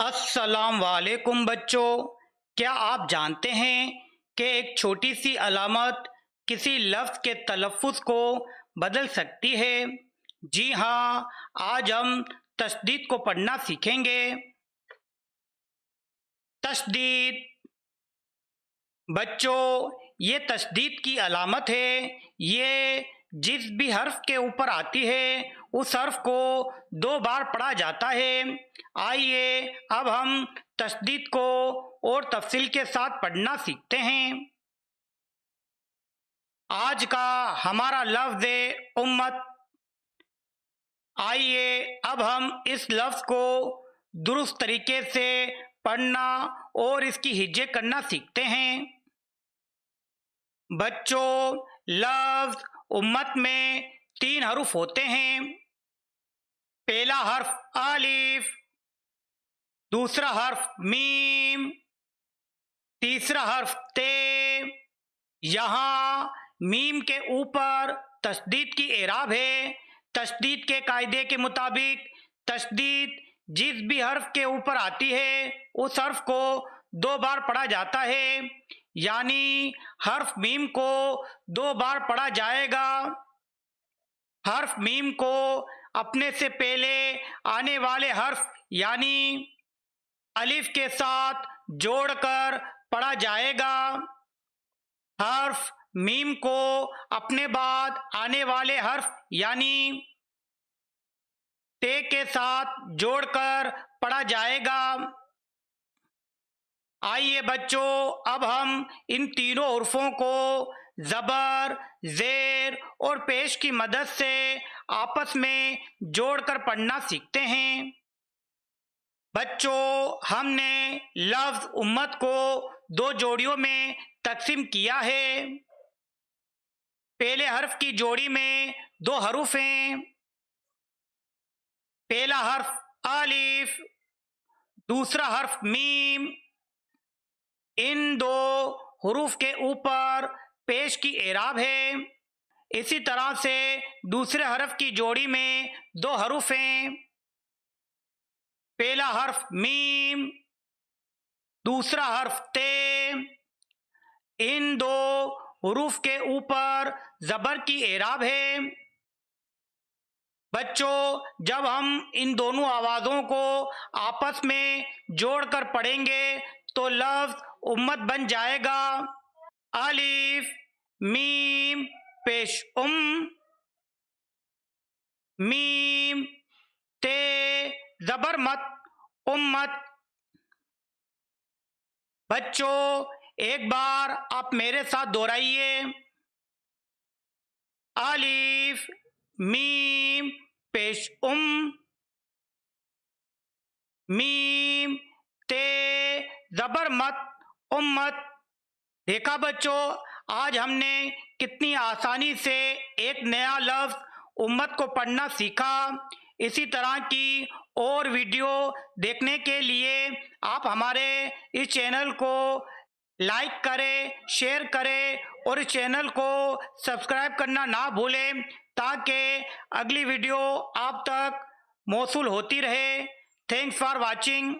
السلام علیکم بچوں، کیا آپ جانتے ہیں کہ ایک چھوٹی سی علامت کسی لفظ کے تلفظ کو بدل سکتی ہے؟ جی ہاں، آج ہم تشدید کو پڑھنا سیکھیں گے۔ تشدید بچوں، یہ تشدید کی علامت ہے۔ یہ جس بھی حرف کے اوپر آتی ہے اس حرف کو دو بار پڑھا جاتا ہے۔ آئیے اب ہم تشدید کو اور تفصیل کے ساتھ پڑھنا سیکھتے ہیں۔ آج کا ہمارا لفظ ہے امت۔ آئیے اب ہم اس لفظ کو درست طریقے سے پڑھنا اور اس کی ہجے کرنا سیکھتے ہیں۔ بچوں، لفظ امت میں 3 حروف ہوتے ہیں۔ پہلا حرف الف، دوسرا حرف میم، تیسرا حرف تے۔ یہاں میم کے اوپر تشدید کی اعراب ہے۔ تشدید کے قاعدے کے مطابق تشدید جس بھی حرف کے اوپر آتی ہے اس حرف کو 2 بار پڑھا جاتا ہے، یعنی حرف میم کو 2 بار پڑھا جائے گا۔ حرف میم کو اپنے سے پہلے آنے والے حرف یعنی الف کے ساتھ جوڑ کر پڑھا جائے گا۔ حرف میم کو اپنے بعد آنے والے حرف یعنی تے کے ساتھ جوڑ کر پڑھا جائے گا۔ آئیے بچوں، اب ہم ان تینوں حروفوں کو زبر، زیر اور پیش کی مدد سے آپس میں جوڑ کر پڑھنا سیکھتے ہیں۔ بچوں، ہم نے لفظ امت کو 2 جوڑیوں میں تقسیم کیا ہے۔ پہلے حرف کی جوڑی میں 2 حروف ہیں۔ پہلا حرف الف، دوسرا حرف میم۔ ان 2 حروف کے اوپر پیش کی اعراب ہے۔ اسی طرح سے دوسرے حرف کی جوڑی میں 2 حروف ہیں۔ پہلا حرف میم، دوسرا حرف تے۔ ان 2 حروف کے اوپر زبر کی اعراب ہے۔ بچوں، جب ہم ان دونوں آوازوں کو آپس میں جوڑ کر پڑھیں گے تو لفظ امت بن جائے گا۔ الف میم پیش میم تے زبر مت امت۔ بچوں، ایک بار آپ میرے ساتھ دہرائیے۔ الف میم پیش میم تے زبر مت امت۔ دیکھا بچوں، آج ہم نے کتنی آسانی سے ایک نیا لفظ امت کو پڑھنا سیکھا۔ اسی طرح کی اور ویڈیو دیکھنے کے لیے آپ ہمارے اس چینل کو لائک کریں، شیئر کریں اور اس چینل کو سبسکرائب کرنا نہ بھولیں تاکہ اگلی ویڈیو آپ تک موصول ہوتی رہے۔ Thanks for watching.